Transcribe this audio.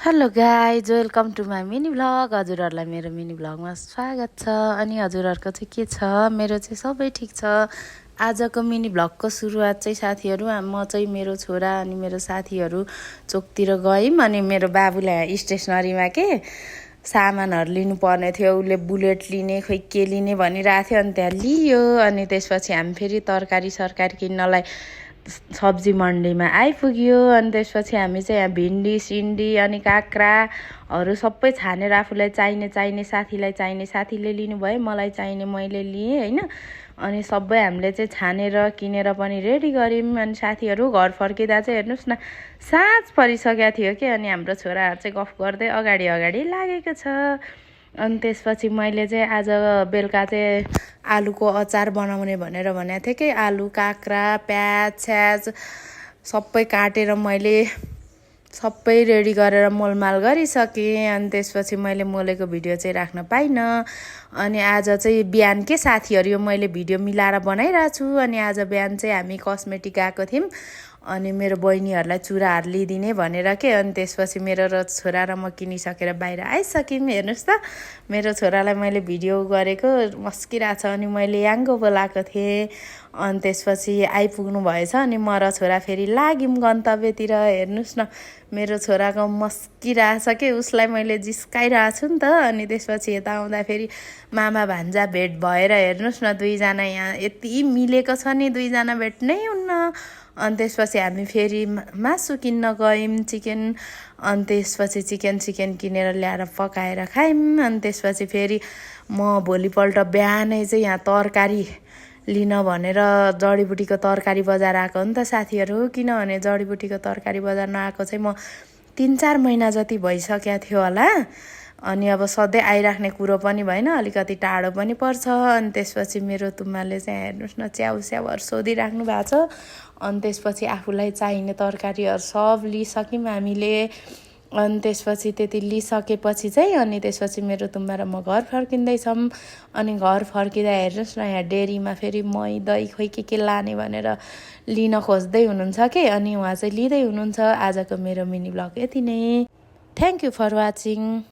Hello guys welcome to my mini vlog. हजुरहरूलाई मेरो mini भ्लगमा स्वागत छ। अनि हजुरहरूको चाहिँ के छ? मेरो चाहिँ सबै ठिक छ। आजको मिनी भ्लगको सुरुवात चाहिँ साथीहरू म चाहिँ मेरो छोरा अनि मेरो साथीहरू चोकतिर गयौँ। अनि मेरो बाबुलाई स्टेसनरीमा सामानहरू लिनुपर्ने थियो। उसले बुलेट लिने खोइ के लिने भनिरहेको थियो। अनि त्यहाँ लियो। अनि त्यसपछि हामी फेरि तरकारी सरकारी किन्नलाई सब्जी मन्डीमा आइपुग्यो। अनि त्यसपछि हामी चाहिँ यहाँ भिन्डी सिन्डी अनि काँक्राहरू सबै छानेर आफूलाई चाहिने साथीलाई चाहिने साथीले लिनुभयो, मलाई चाहिने मैले लिएँ होइन। अनि सबै हामीले चाहिँ छानेर किनेर पनि रेडी गऱ्यौँ। अनि साथीहरू घर फर्किँदा चाहिँ हेर्नुहोस् न साँझ परिसकेको थियो कि। अनि हाम्रो छोराहरू चाहिँ गफ गर्दै अगाडि अगाडि लागेको छ। अनि त्यसपछि मैले चाहिँ आज बेलुका चाहिँ आलुको अचार बनाउने भनेर भनेको थिएँ कि। आलु काँक्रा प्याज स्याज सबै काटेर मैले सबै रेडी गरेर मोलमाल गरिसकेँ। अनि त्यसपछि मैले मोलेको भिडियो चाहिँ राख्न पाइनँ। अनि आज चाहिँ बिहान साथीहरू यो मैले भिडियो मिलाएर बनाइरहेको छु। अनि आज बिहान चाहिँ हामी कस्मेटिक गएको थियौँ। अनि मेरो बहिनीहरूलाई चुराहरू लिइदिने भनेर अनि त्यसपछि मेरो छोरा र म किनिसकेर बाहिर आइसक्यौँ। हेर्नुहोस् त मेरो छोरालाई मैले भिडियो गरेको मस्किरहेको छ। अनि मैले याङ्गो बोलाएको थिएँ। अनि त्यसपछि आइपुग्नु भएछ। अनि म र छोरा फेरि लाग्यौँ गन्तव्यतिर। हेर्नुहोस् न मेरो छोराको मस्किरहेछ कि, उसलाई मैले जिस्काइरहेको छु नि त। अनि त्यसपछि यता आउँदाखेरि मामा भान्जा भेट भएर हेर्नुहोस् न दुईजना यहाँ यति मिलेको छ नि, दुईजना भेट्नै हुन्न। अनि त्यसपछि हामी फेरि मासु किन्न गयौँ चिकन। अनि त्यसपछि चिकन किनेर ल्याएर पकाएर खायौँ। अनि त्यसपछि फेरि म भोलिपल्ट बिहानै चाहिँ यहाँ तरकारी लिन भनेर जडीबुटीको तरकारी बजार आएको नि त साथीहरू। किनभने जडीबुटीको तरकारी बजार नआएको चाहिँ म 3-4 महिना जति भइसकेको थियो होला। अनि अब सधैँ आइराख्ने कुरो पनि भएन, अलिकति टाढो पनि पर्छ। अनि त्यसपछि मेरो तुम्माले चाहिँ हेर्नुहोस् न च्याउहरू सोधिराख्नु भएको छ। अनि त्यसपछि आफूलाई चाहिने तरकारीहरू सब लिइसक्यौँ हामीले। अनि त्यसपछि त्यति लिइसकेपछि चाहिँ अनि त्यसपछि मेरो तुम्बा र म घर फर्किँदैछौँ। अनि घर फर्किँदा हेर्नुहोस् न यहाँ डेरीमा फेरि मही दही खोइ के लाने भनेर लिन खोज्दै हुनुहुन्छ कि। अनि उहाँ चाहिँ लिँदै हुनुहुन्छ। आजको मेरो मिनी भ्लग यति नै। Thank you for watching.